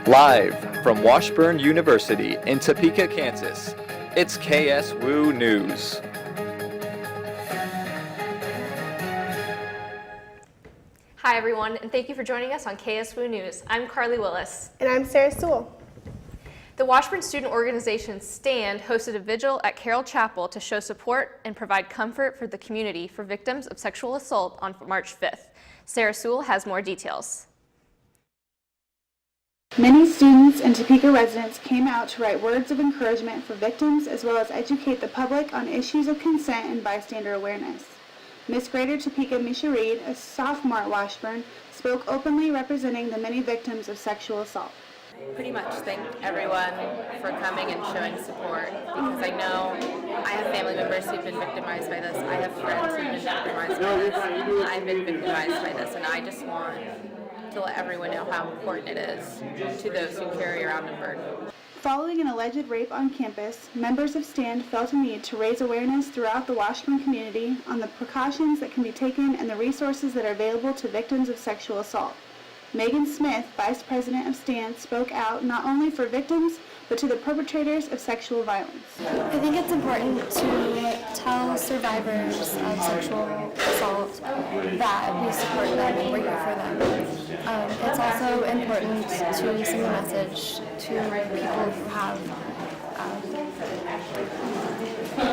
Live from Washburn University in Topeka, Kansas, it's KSWU News. Hi everyone, and thank you for joining us on KSWU News. I'm Carly Willis. And I'm Sarah Sewell. The Washburn Student Organization STAND hosted a vigil at Carroll Chapel to show support and provide comfort for the community for victims of sexual assault on March 5th. Sarah Sewell has more details. Many students and Topeka residents came out to write words of encouragement for victims as well as educate the public on issues of consent and bystander awareness. Miss Greater Topeka Misha Reed, a sophomore at Washburn, spoke openly representing the many victims of sexual assault. Pretty much thank everyone for coming and showing support, because I know I have family members who've been victimized by this. I have friends who've been victimized by this. I've been victimized by this, and I just want to let everyone know how important it is to those who carry around a burden. Following an alleged rape on campus, members of STAND felt a need to raise awareness throughout the Washburn community on the precautions that can be taken and the resources that are available to victims of sexual assault. Megan Smith, Vice President of STAND, spoke out not only for victims, but to the perpetrators of sexual violence. I think it's important to tell survivors of sexual assault that we support them and we're here for them. It's also important to send a message to people who have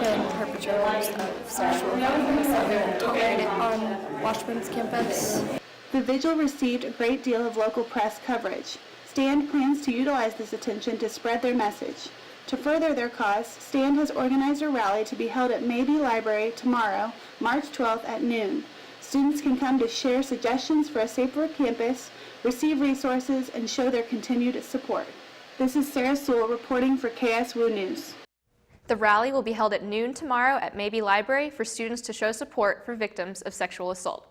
been perpetrators of sexual violence that we won't tolerate it on Washburn's campus. The vigil received a great deal of local press coverage. STAND plans to utilize this attention to spread their message. To further their cause, STAND has organized a rally to be held at Mabee Library tomorrow, March 12th at noon. Students can come to share suggestions for a safer campus, receive resources, and show their continued support. This is Sarah Sewell reporting for KSWU News. The rally will be held at noon tomorrow at Mabee Library for students to show support for victims of sexual assault.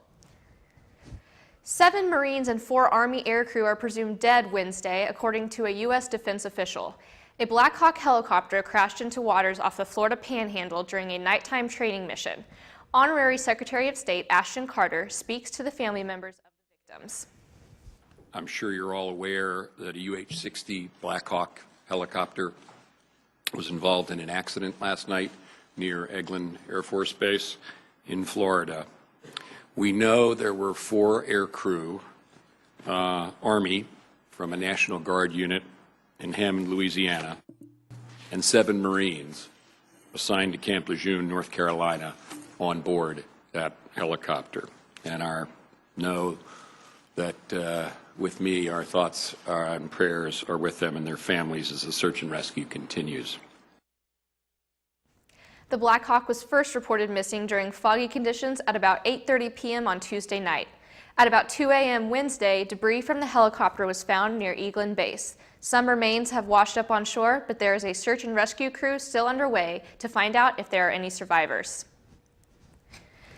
7 Marines and 4 Army aircrew are presumed dead Wednesday, according to a U.S. defense official. A Black Hawk helicopter crashed into waters off the Florida Panhandle during a nighttime training mission. Honorary Secretary of State Ashton Carter speaks to the family members of the victims. I'm sure you're all aware that a UH-60 Black Hawk helicopter was involved in an accident last night near Eglin Air Force Base in Florida. We know there were 4 aircrew, Army from a National Guard unit in Hammond, Louisiana, and 7 Marines assigned to Camp Lejeune, North Carolina, on board that helicopter. And know that with me, our thoughts and prayers are with them and their families as the search and rescue continues. The Black Hawk was first reported missing during foggy conditions at about 8:30 p.m. on Tuesday night. At about 2 a.m. Wednesday, debris from the helicopter was found near Eglin Base. Some remains have washed up on shore, but there is a search and rescue crew still underway to find out if there are any survivors.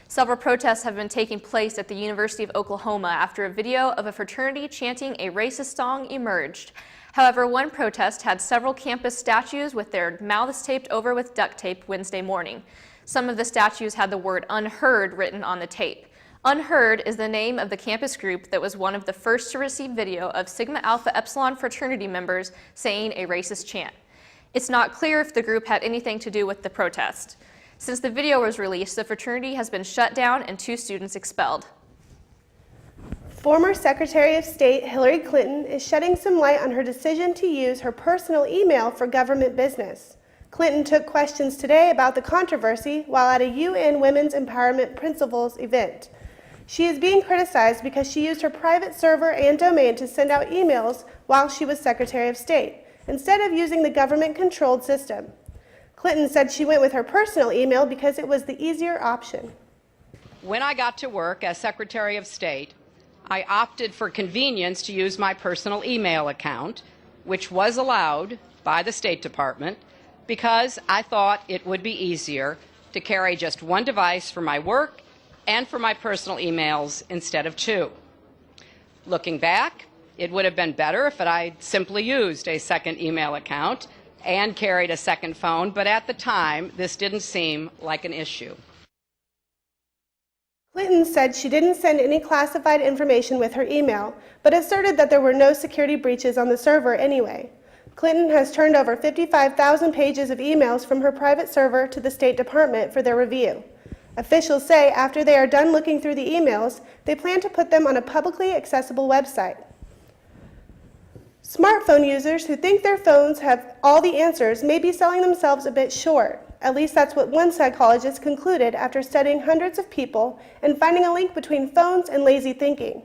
Several protests have been taking place at the University of Oklahoma after a video of a fraternity chanting a racist song emerged. However, one protest had several campus statues with their mouths taped over with duct tape Wednesday morning. Some of the statues had the word "unheard" written on the tape. Unheard is the name of the campus group that was one of the first to receive video of Sigma Alpha Epsilon fraternity members saying a racist chant. It's not clear if the group had anything to do with the protest. Since the video was released, the fraternity has been shut down and 2 students expelled. Former Secretary of State Hillary Clinton is shedding some light on her decision to use her personal email for government business. Clinton took questions today about the controversy while at a UN Women's Empowerment Principles event. She is being criticized because she used her private server and domain to send out emails while she was Secretary of State, instead of using the government-controlled system. Clinton said she went with her personal email because it was the easier option. When I got to work as Secretary of State, I opted for convenience to use my personal email account, which was allowed by the State Department, because I thought it would be easier to carry just one device for my work and for my personal emails instead of 2. Looking back, it would have been better if I'd simply used a second email account and carried a second phone, but at the time, this didn't seem like an issue. Clinton said she didn't send any classified information with her email, but asserted that there were no security breaches on the server anyway. Clinton has turned over 55,000 pages of emails from her private server to the State Department for their review. Officials say after they are done looking through the emails, they plan to put them on a publicly accessible website. Smartphone users who think their phones have all the answers may be selling themselves a bit short. At least that's what one psychologist concluded after studying hundreds of people and finding a link between phones and lazy thinking.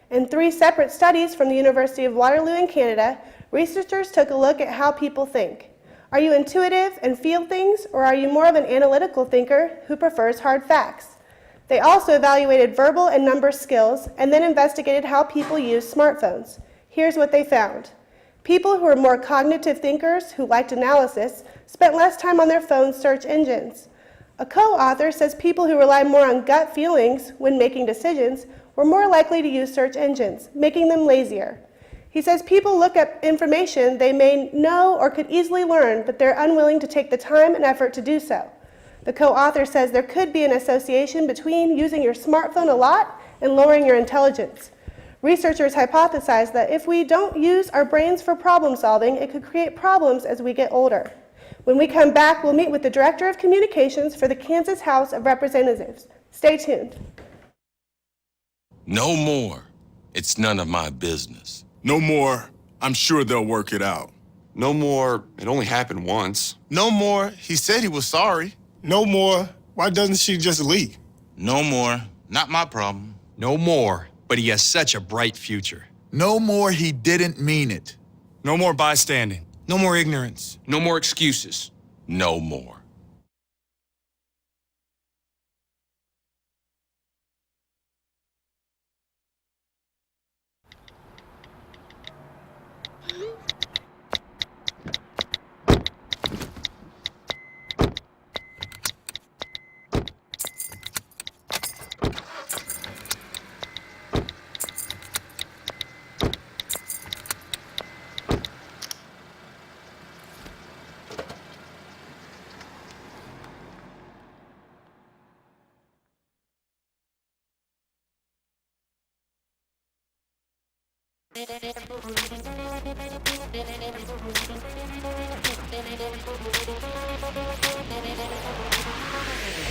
In 3 separate studies from the University of Waterloo in Canada, researchers took a look at how people think. Are you intuitive and feel things, or are you more of an analytical thinker who prefers hard facts? They also evaluated verbal and number skills and then investigated how people use smartphones. Here's what they found. People who are more cognitive thinkers who liked analysis spent less time on their phone's search engines. A co-author says people who rely more on gut feelings when making decisions were more likely to use search engines, making them lazier. He says people look up information they may know or could easily learn, but they're unwilling to take the time and effort to do so. The co-author says there could be an association between using your smartphone a lot and lowering your intelligence. Researchers hypothesize that if we don't use our brains for problem solving, it could create problems as we get older. When we come back, we'll meet with the Director of Communications for the Kansas House of Representatives. Stay tuned. No more. It's none of my business. No more. I'm sure they'll work it out. No more. It only happened once. No more. He said he was sorry. No more. Why doesn't she just leave? No more. Not my problem. No more, but he has such a bright future. No more, he didn't mean it. No more bystanding. No more ignorance. No more excuses. No more.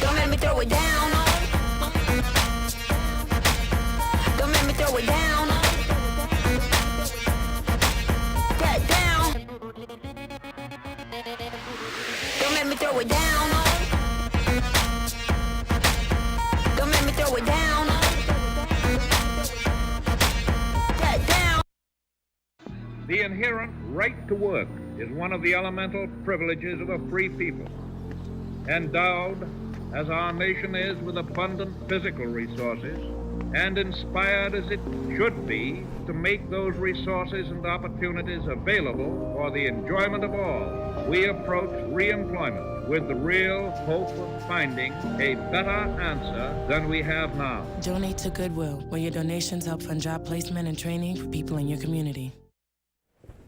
Don't let me throw it down. Don't let me throw it down. Get down. Don't let me throw it down. Don't let me throw it down. Get down. The inherent right to work is one of the elemental privileges of a free people. Endowed, as our nation is, with abundant physical resources, and inspired as it should be to make those resources and opportunities available for the enjoyment of all, we approach re-employment with the real hope of finding a better answer than we have now. Donate to Goodwill, where your donations help fund job placement and training for people in your community.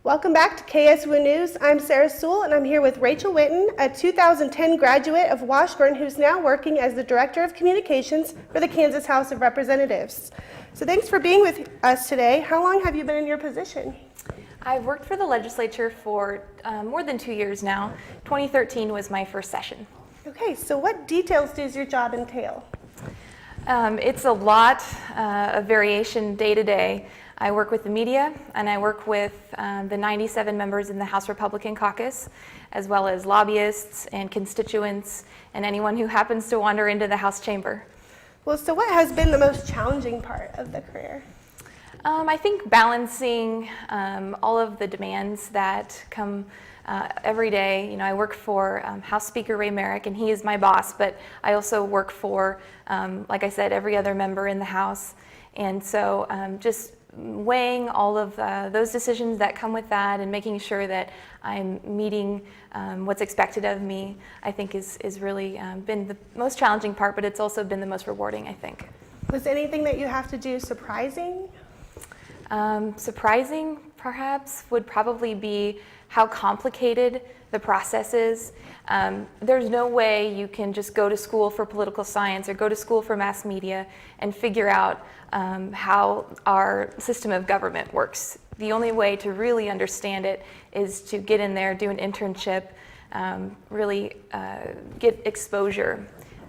Welcome back to KSWU News. I'm Sarah Sewell, and I'm here with Rachel Witten, a 2010 graduate of Washburn who's now working as the Director of Communications for the Kansas House of Representatives. So thanks for being with us today. How long have you been in your position? I've worked for the legislature for more than 2 years now. 2013 was my first session. Okay, so what details does your job entail? It's a lot of variation day to day. I work with the media, and I work with the 97 members in the House Republican Caucus, as well as lobbyists and constituents and anyone who happens to wander into the House chamber. Well, so what has been the most challenging part of the career? I think balancing all of the demands that come every day. You know, I work for House Speaker Ray Merrick, and he is my boss, but I also work for, like I said, every other member in the House. And so just weighing all of those decisions that come with that and making sure that I'm meeting what's expected of me, I think is really been the most challenging part, but it's also been the most rewarding, I think. Was anything that you have to do surprising? Surprising, perhaps, would probably be how complicated the the process is. There's no way you can just go to school for political science or go to school for mass media and figure out how our system of government works. The only way to really understand it is to get in there, do an internship, really get exposure.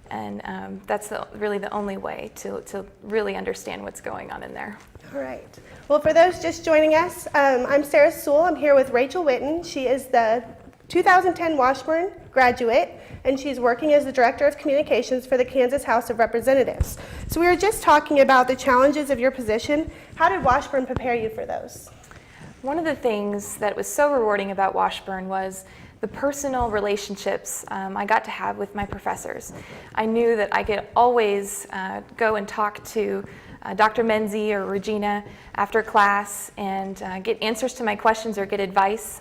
And that's really the only way to really understand what's going on in there. All right. Well, for those just joining us, I'm Sarah Sewell. I'm here with Rachel Witten. She is the 2010 Washburn graduate, and she's working as the Director of Communications for the Kansas House of Representatives. So we were just talking about the challenges of your position. How did Washburn prepare you for those? One of the things that was so rewarding about Washburn was the personal relationships I got to have with my professors. I knew that I could always go and talk to Dr. Menzie or Regina after class and get answers to my questions or get advice.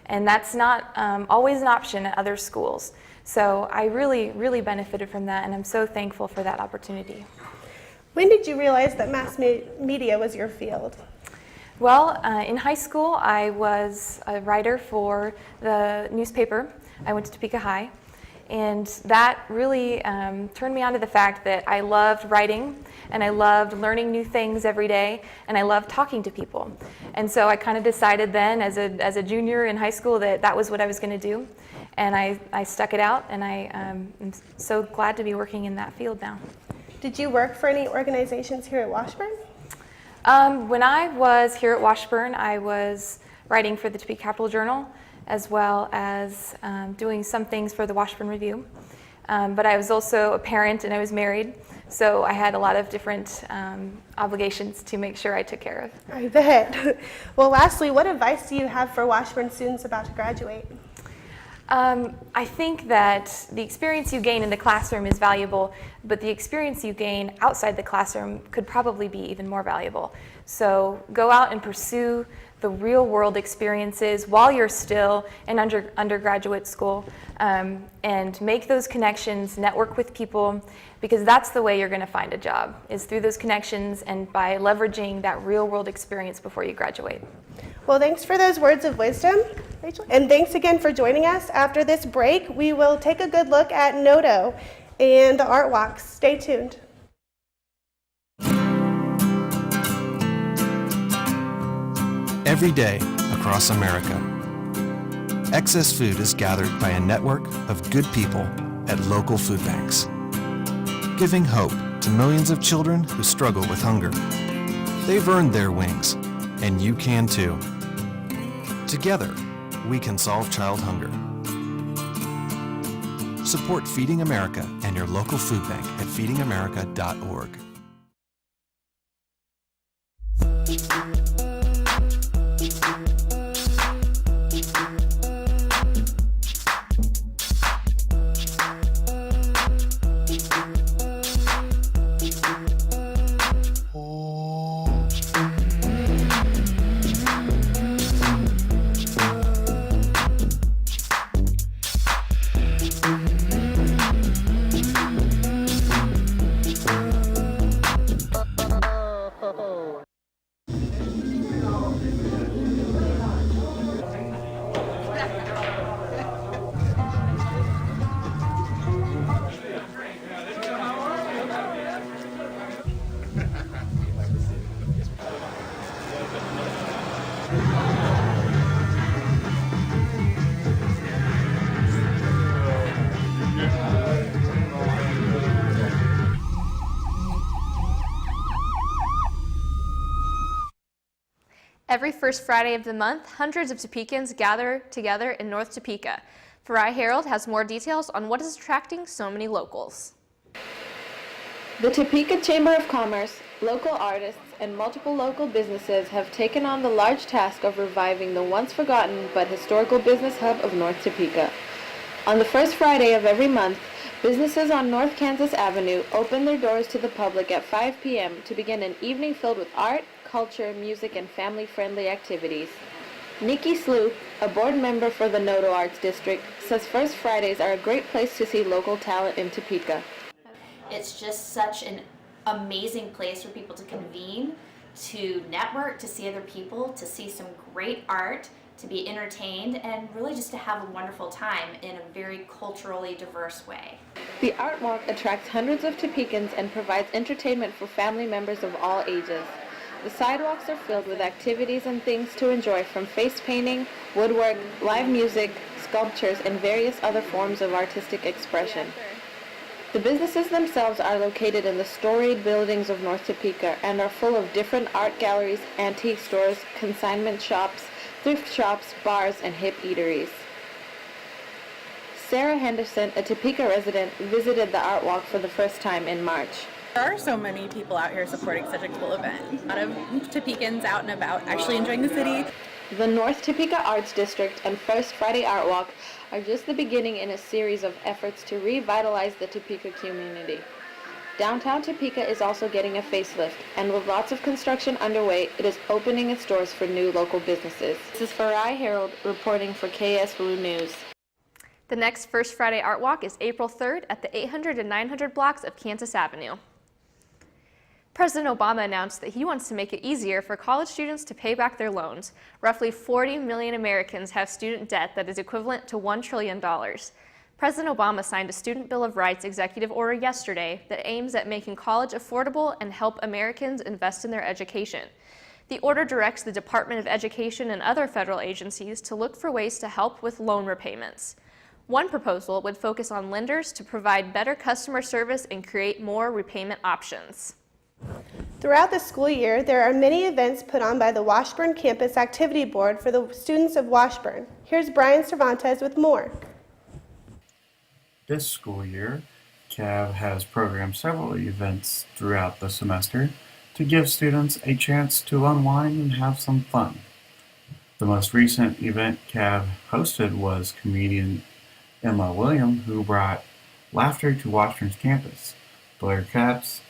And that's not always an option at other schools. So I really, really benefited from that, and I'm so thankful for that opportunity. When did you realize that mass media was your field? Well, in high school, I was a writer for the newspaper. I went to Topeka High, and that really turned me on to the fact that I loved writing, and I loved learning new things every day, and I loved talking to people. And so I kind of decided then, as a junior in high school, that that was what I was going to do, and I stuck it out, and I am so glad to be working in that field now. Did you work for any organizations here at Washburn? When I was here at Washburn, I was writing for the Topeka Capital Journal, as well as doing some things for the Washburn Review. But I was also a parent and I was married, so I had a lot of different obligations to make sure I took care of. I bet. Well, lastly, what advice do you have for Washburn students about to graduate? I think that the experience you gain in the classroom is valuable, but the experience you gain outside the classroom could probably be even more valuable. So go out and pursue the real world experiences while you're still in undergraduate school, and make those connections, network with people, because that's the way you're going to find a job, is through those connections and by leveraging that real world experience before you graduate. Well, thanks for those words of wisdom, Rachel. And thanks again for joining us. After this break, we will take a good look at Noto and the art walks. Stay tuned. Every day across America, excess food is gathered by a network of good people at local food banks, giving hope to millions of children who struggle with hunger. They've earned their wings, and you can too. Together, we can solve child hunger. Support Feeding America and your local food bank at feedingamerica.org. Every first Friday of the month, hundreds of Topekans gather together in North Topeka. Farai Harold has more details on what is attracting so many locals. The Topeka Chamber of Commerce, local artists, and multiple local businesses have taken on the large task of reviving the once forgotten but historical business hub of North Topeka. On the first Friday of every month, businesses on North Kansas Avenue open their doors to the public at 5 p.m. to begin an evening filled with art, culture, music, and family-friendly activities. Nikki Sloop, a board member for the Noto Arts District, says First Fridays are a great place to see local talent in Topeka. It's just such an amazing place for people to convene, to network, to see other people, to see some great art, to be entertained, and really just to have a wonderful time in a very culturally diverse way. The Art Walk attracts hundreds of Topekans and provides entertainment for family members of all ages. The sidewalks are filled with activities and things to enjoy, from face painting, woodwork, live music, sculptures, and various other forms of artistic expression. The businesses themselves are located in the storied buildings of North Topeka and are full of different art galleries, antique stores, consignment shops, thrift shops, bars, and hip eateries. Sarah Henderson, a Topeka resident, visited the Art Walk for the first time in March. There are so many people out here supporting such a cool event. A lot of Topekans out and about actually enjoying the city. The North Topeka Arts District and First Friday Art Walk are just the beginning in a series of efforts to revitalize the Topeka community. Downtown Topeka is also getting a facelift, and with lots of construction underway, it is opening its doors for new local businesses. This is Farai Harold reporting for KSWU News. The next First Friday Art Walk is April 3rd at the 800 and 900 blocks of Kansas Avenue. President Obama announced that he wants to make it easier for college students to pay back their loans. Roughly 40 million Americans have student debt that is equivalent to $1 trillion. President Obama signed a Student Bill of Rights executive order yesterday that aims at making college affordable and help Americans invest in their education. The order directs the Department of Education and other federal agencies to look for ways to help with loan repayments. One proposal would focus on lenders to provide better customer service and create more repayment options. Throughout the school year, there are many events put on by the Washburn Campus Activity Board for the students of Washburn. Here's Brian Cervantes with more. This school year, CAV has programmed several events throughout the semester to give students a chance to unwind and have some fun. The most recent event CAV hosted was comedian Emma William, who brought laughter to Washburn's campus. Blair Capps,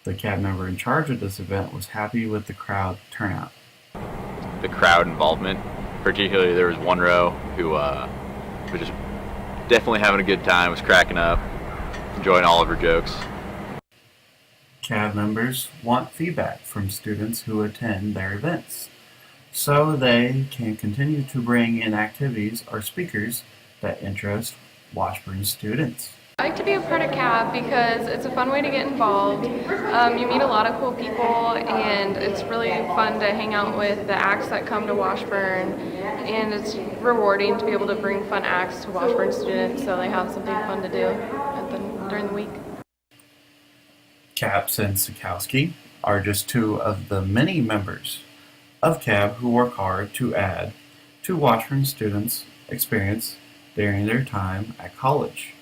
the CAV member in charge of this event, was happy with the crowd turnout. The crowd involvement, particularly there was one row who was just definitely having a good time, was cracking up, enjoying all of her jokes. CAV members want feedback from students who attend their events, so they can continue to bring in activities or speakers that interest Washburn students. I like to be a part of CAB because it's a fun way to get involved. You meet a lot of cool people, and it's really fun to hang out with the acts that come to Washburn, and it's rewarding to be able to bring fun acts to Washburn students so they have something fun to do during the week. Capps and Sikowski are just two of the many members of CAB who work hard to add to Washburn students' experience during their time at college.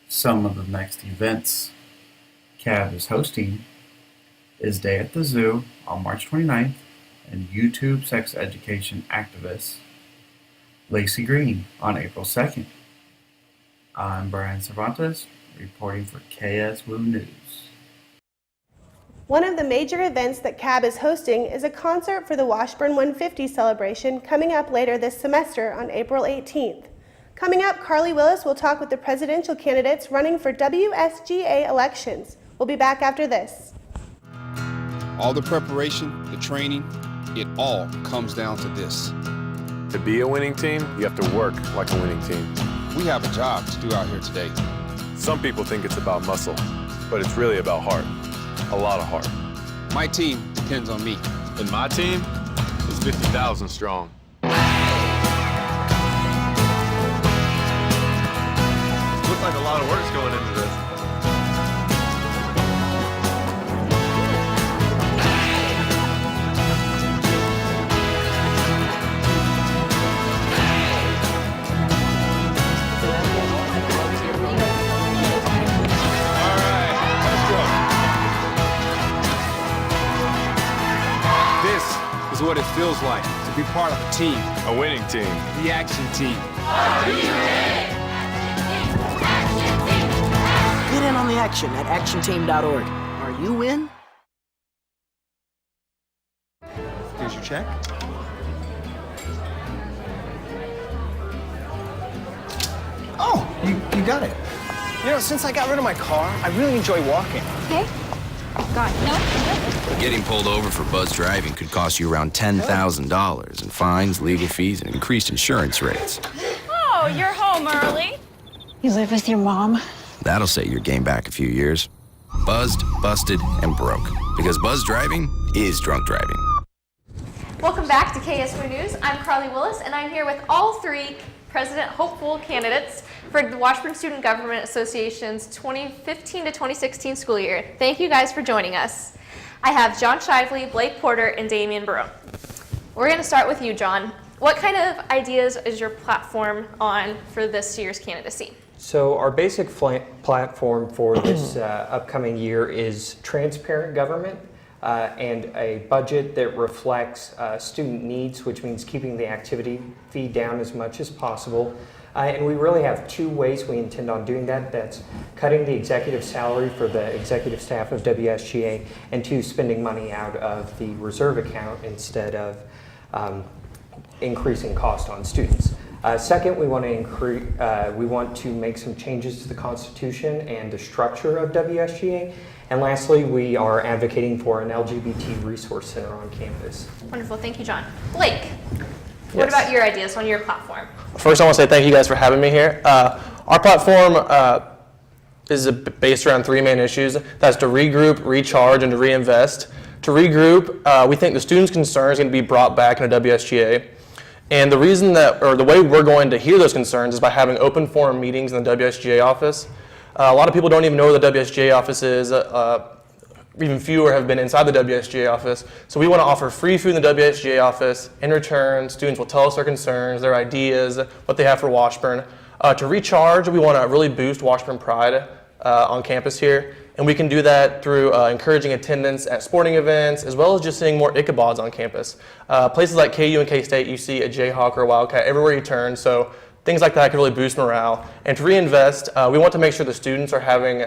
Some of the next events CAB is hosting is Day at the Zoo on March 29th and YouTube sex education activist Lacey Green on April 2nd. I'm Brian Cervantes reporting for KSWU News. One of the major events that CAB is hosting is a concert for the Washburn 150 celebration coming up later this semester on April 18th. Coming up, Carly Willis will talk with the presidential candidates running for WSGA elections. We'll be back after this. All the preparation, the training, it all comes down to this. To be a winning team, you have to work like a winning team. We have a job to do out here today. Some people think it's about muscle, but it's really about heart. A lot of heart. My team depends on me. And my team is 50,000 strong. Looks like a lot of work's going into this. Is what it feels like to be part of a team. A winning team. The action team. Get in on the action at actionteam.org. Are you in? Here's your check. Oh, you got it. You know, since I got rid of my car, I really enjoy walking. Okay. God, no. Getting pulled over for buzz driving could cost you around $10,000 in fines, legal fees, and increased insurance rates. Oh, you're home early. You live with your mom? That'll set your game back a few years. Buzzed, busted, and broke. Because buzz driving is drunk driving. Welcome back to KSWU News. I'm Carly Willis, and I'm here with all three President Hopeful candidates for the Washburn Student Government Association's 2015 to 2016 school year. Thank you guys for joining us. I have John Shively, Blake Porter, and Damian Barone. We're going to start with you, John. What kind of ideas is your platform on for this year's candidacy? So our basic platform for this upcoming year is transparent government and a budget that reflects student needs, which means keeping the activity fee down as much as possible. And we really have two ways we intend on doing that. That's cutting the executive salary for the executive staff of WSGA, and two, spending money out of the reserve account instead of increasing cost on students. Second, we want to make some changes to the Constitution and the structure of WSGA. And lastly, we are advocating for an LGBT resource center on campus. Wonderful, thank you, John. Blake, what about your ideas on your platform? First, I want to say thank you guys for having me here. Our platform is based around three main issues. That's to regroup, recharge, and to reinvest. To regroup, we think the students' concerns are going to be brought back into WSGA. And the reason that, or the way we're going to hear those concerns is by having open forum meetings in the WSGA office. A lot of people don't even know where the WSGA office is. Even fewer have been inside the WSGA office. So we want to offer free food in the WSGA office. In return, students will tell us their concerns, their ideas, what they have for Washburn. To recharge, we want to really boost Washburn pride on campus here. And we can do that through encouraging attendance at sporting events, as well as just seeing more Ichabods on campus. Places like KU and K-State, you see a Jayhawk or a Wildcat everywhere you turn. So things like that can really boost morale. And to reinvest, we want to make sure the students are having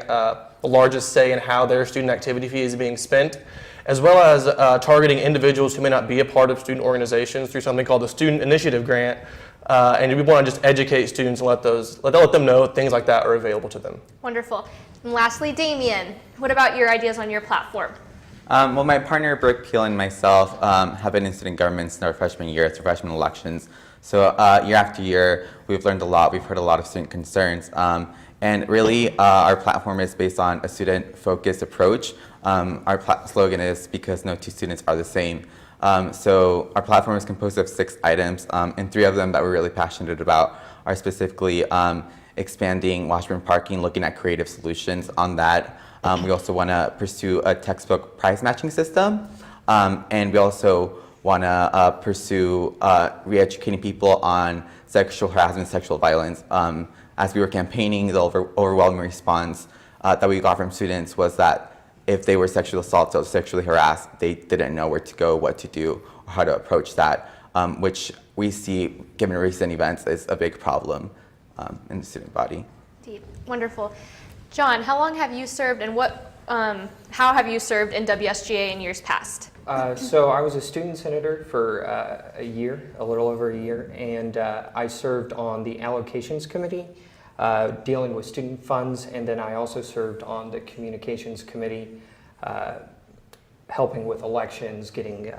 the largest say in how their student activity fee is being spent, as well as targeting individuals who may not be a part of student organizations through something called the Student Initiative Grant. And we want to just educate students and let them know things like that are available to them. Wonderful. And lastly, Damian, what about your ideas on your platform? Well, my partner Brooke Peel and myself have been in student government since our freshman year through freshman elections. So year after year, we've learned a lot. We've heard a lot of student concerns. And really, our platform is based on a student-focused approach. Our slogan is, because no two students are the same. So our platform is composed of 6 items, and 3 of them that we're really passionate about are specifically expanding Washburn parking, looking at creative solutions on that. We also want to pursue a textbook price matching system, and we also want to pursue re-educating people on sexual harassment, sexual violence. As we were campaigning, the overwhelming response that we got from students was that if they were sexually assaulted or sexually harassed, they didn't know where to go, what to do, or how to approach that, which we see, given recent events, is a big problem in the student body. Indeed. Wonderful. John, how long have you served, and how have you served in WSGA in years past? So I was a student senator for a year, a little over a year, and I served on the allocations committee, dealing with student funds, and then I also served on the communications committee, helping with elections, getting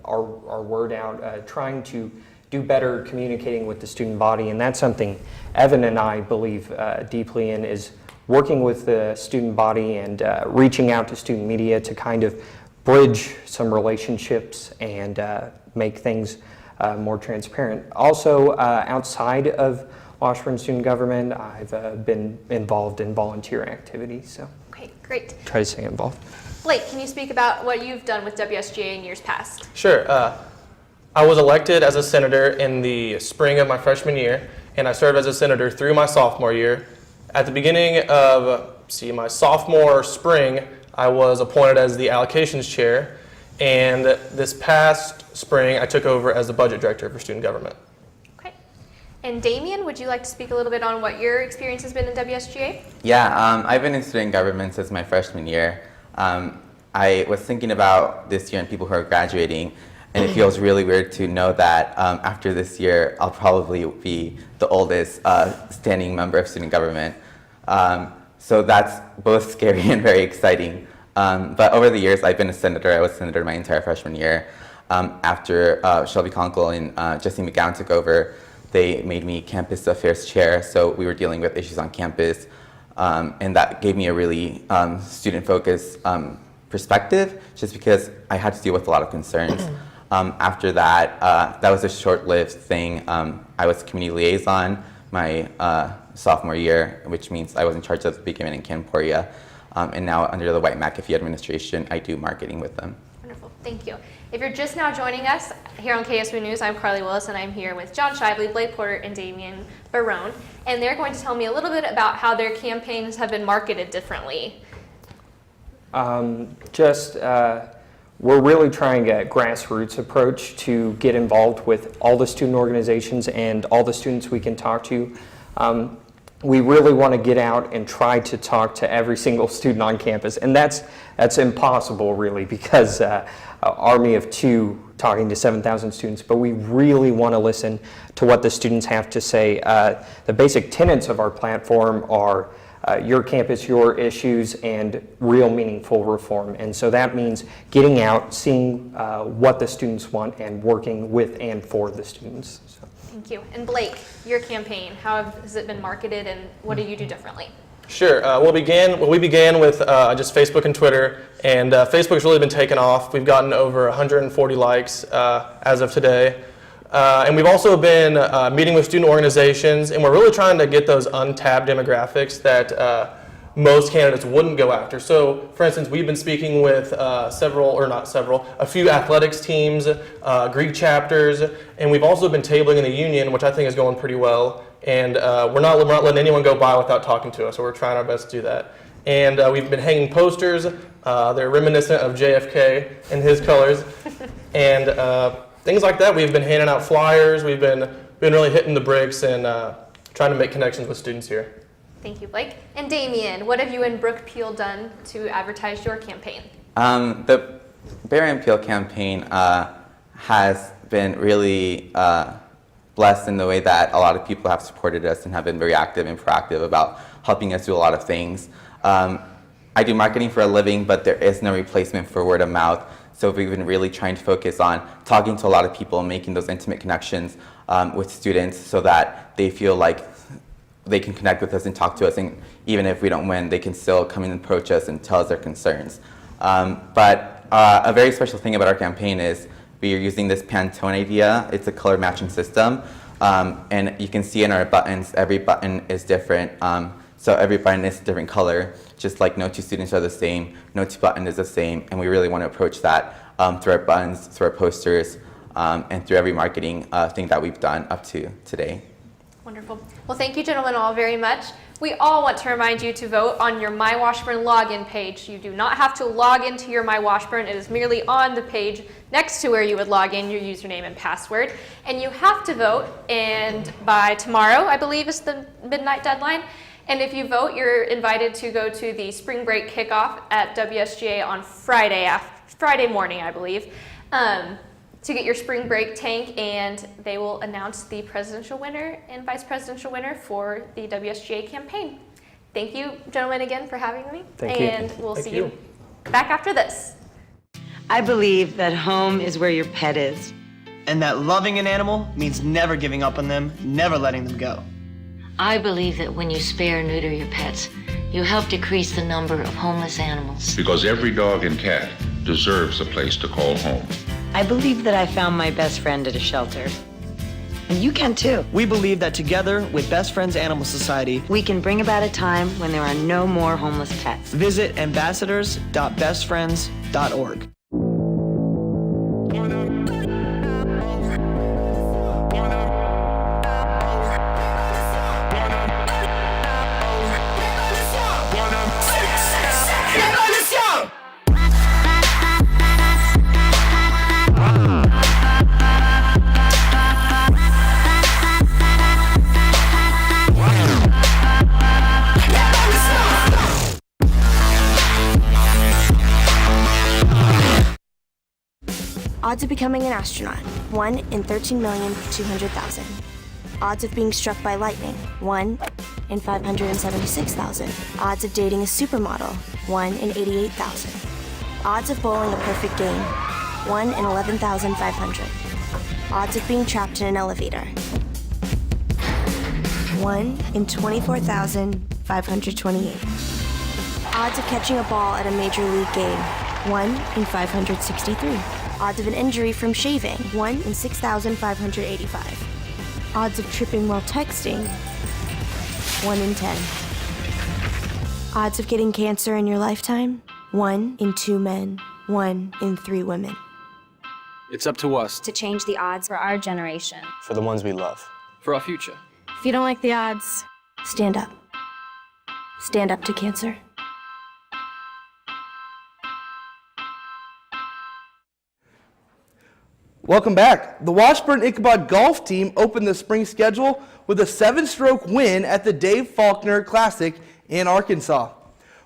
our word out, trying to do better communicating with the student body. And that's something Evan and I believe deeply in, is working with the student body and reaching out to student media to kind of bridge some relationships and make things more transparent. Also, outside of Washburn student government, I've been involved in volunteer activities. So okay, great. Try to stay involved. Blake, can you speak about what you've done with WSGA in years past? Sure. I was elected as a senator in the spring of my freshman year, and I served as a senator through my sophomore year. At the beginning of my sophomore spring, I was appointed as the allocations chair, and this past spring I took over as the budget director for student government. Okay. And Damian, would you like to speak a little bit on what your experience has been in WSGA? Yeah, I've been in student government since my freshman year. I was thinking about this year and people who are graduating, and it feels really weird to know that after this year, I'll probably be the oldest standing member of student government. So that's both scary and very exciting. But over the years, I've been a senator. I was senator my entire freshman year. After Shelby Conkle and Jesse McGowan took over, they made me campus affairs chair, so we were dealing with issues on campus, and that gave me a really student-focused perspective, just because I had to deal with a lot of concerns. After that, that was a short-lived thing. I was community liaison my sophomore year, which means I was in charge of Beacon and Canporia, and now under the White McAfee administration, I do marketing with them. Wonderful, thank you. If you're just now joining us here on KSWU News, I'm Carly Willis, and I'm here with John Shively, Blake Porter, and Damian Barone, and they're going to tell me a little bit about how their campaigns have been marketed differently. We're really trying a grassroots approach to get involved with all the student organizations and all the students we can talk to. We really want to get out and try to talk to every single student on campus, and that's impossible really, because army of two talking to 7,000 students, but we really want to listen to what the students have to say. The basic tenets of our platform are your campus, your issues, and real meaningful reform. And so that means getting out, seeing what the students want, and working with and for the students. So. Thank you. And Blake, your campaign, how has it been marketed, and what do you do differently? Sure. We began with just Facebook and Twitter, and Facebook's really been taken off. We've gotten over 140 likes as of today. And we've also been meeting with student organizations, and we're really trying to get those untapped demographics that most candidates wouldn't go after. So, for instance, we've been speaking with a few athletics teams, Greek chapters, and we've also been tabling in the union, which I think is going pretty well. And we're not letting anyone go by without talking to us, so we're trying our best to do that. And we've been hanging posters. They're reminiscent of JFK in his colors. And things like that. We've been handing out flyers. We've been really hitting the bricks and trying to make connections with students here. Thank you, Blake. And Damian, what have you and Brooke Peel done to advertise your campaign? The Barry and Peel campaign has been really blessed in the way that a lot of people have supported us and have been very active and proactive about helping us do a lot of things. I do marketing for a living, but there is no replacement for word of mouth. So we've been really trying to focus on talking to a lot of people and making those intimate connections with students so that they feel like they can connect with us and talk to us, and even if we don't win, they can still come and approach us and tell us their concerns. But a very special thing about our campaign is we are using this Pantone idea. It's a color matching system, and you can see in our buttons, every button is different. So every button is a different color, just like no two students are the same, no two button is the same, and we really want to approach that through our buttons, through our posters, and through every marketing thing that we've done up to today. Wonderful. Well, thank you gentlemen all very much. We all want to remind you to vote on your My Washburn login page. You do not have to log into your My Washburn. It is merely on the page next to where you would log in your username and password. And you have to vote, and by tomorrow, I believe, is the midnight deadline. And if you vote, you're invited to go to the spring break kickoff at WSGA on Friday morning, I believe, to get your spring break tank, and they will announce the presidential winner and vice presidential winner for the WSGA campaign. Thank you, gentlemen, again for having me. Thank you. And we'll see you back after this. I believe that home is where your pet is. And that loving an animal means never giving up on them, never letting them go. I believe that when you spay or neuter your pets, you help decrease the number of homeless animals. Because every dog and cat deserves a place to call home. I believe that I found my best friend at a shelter. And you can too. We believe that together with Best Friends Animal Society, we can bring about a time when there are no more homeless pets. Visit ambassadors.bestfriends.org. Odds of becoming an astronaut, 1 in 13,200,000. Odds of being struck by lightning, 1 in 576,000. Odds of dating a supermodel, 1 in 88,000. Odds of bowling a perfect game, 1 in 11,500. Odds of being trapped in an elevator, 1 in 24,528. Odds of catching a ball at a major league game, 1 in 563. Odds of an injury from shaving, 1 in 6,585. Odds of tripping while texting, 1 in 10. Odds of getting cancer in your lifetime, 1 in 2 men, 1 in 3 women. It's up to us. To change the odds for our generation. For the ones we love. For our future. If you don't like the odds, Stand up. Stand up to cancer. Welcome back. The Washburn-Ichabod golf team opened the spring schedule with a 7-stroke win at the Dave Faulkner Classic in Arkansas.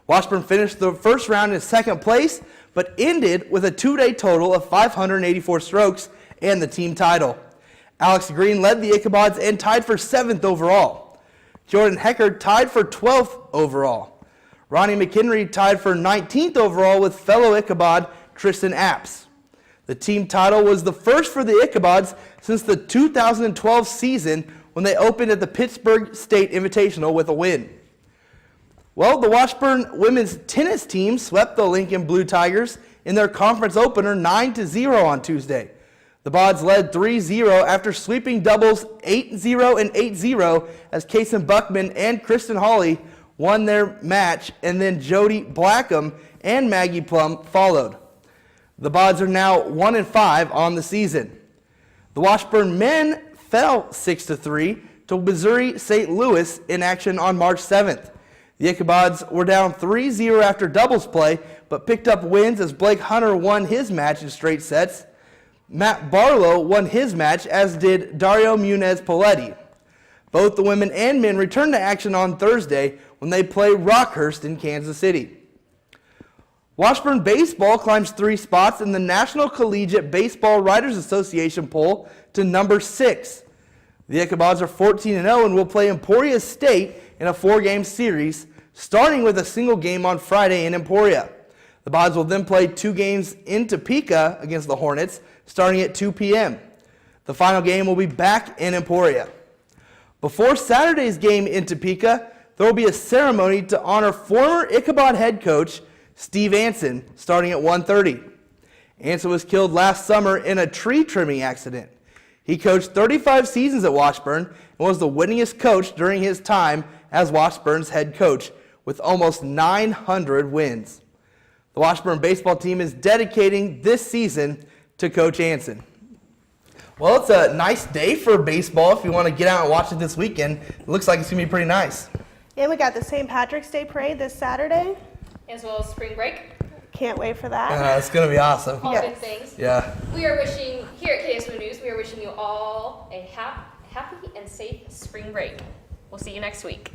Washburn finished the first round in second place, but ended with a 2-day total of 584 strokes and the team title. Alex Green led the Ichabods and tied for 7th overall. Jordan Hecker tied for 12th overall. Ronnie McHenry tied for 19th overall with fellow Ichabod Tristan Apps. The team title was the first for the Ichabods since the 2012 season when they opened at the Pittsburgh State Invitational with a win. Well, the Washburn women's tennis team swept the Lincoln Blue Tigers in their conference opener 9-0 on Tuesday. The Bods led 3-0 after sweeping doubles 8-0 and 8-0 as Kason Buckman and Kristen Hawley won their match, and then Jody Blackham and Maggie Plum followed. The Bods are now 1-5 on the season. The Washburn men fell 6-3 to Missouri St. Louis in action on March 7th. The Ichabods were down 3-0 after doubles play, but picked up wins as Blake Hunter won his match in straight sets. Matt Barlow won his match, as did Dario Munez-Poletti. Both the women and men return to action on Thursday when they play Rockhurst in Kansas City. Washburn baseball climbs 3 spots in the National Collegiate Baseball Writers Association poll to number 6. The Ichabods are 14-0 and will play Emporia State in a 4-game series, starting with a single game on Friday in Emporia. The Bods will then play 2 games in Topeka against the Hornets, starting at 2 p.m. The final game will be back in Emporia. Before Saturday's game in Topeka, there will be a ceremony to honor former Ichabod head coach Steve Anson, starting at 1:30. Anson was killed last summer in a tree trimming accident. He coached 35 seasons at Washburn and was the winningest coach during his time as Washburn's head coach, with almost 900 wins. The Washburn baseball team is dedicating this season to Coach Anson. Well, it's a nice day for baseball if you want to get out and watch it this weekend. It looks like it's going to be pretty nice. And we got the St. Patrick's Day Parade this Saturday. As well as spring break. Can't wait for that. It's going to be awesome. All good things. Yeah. We are wishing, here at KSWU News, we are wishing you all a happy and safe spring break. We'll see you next week.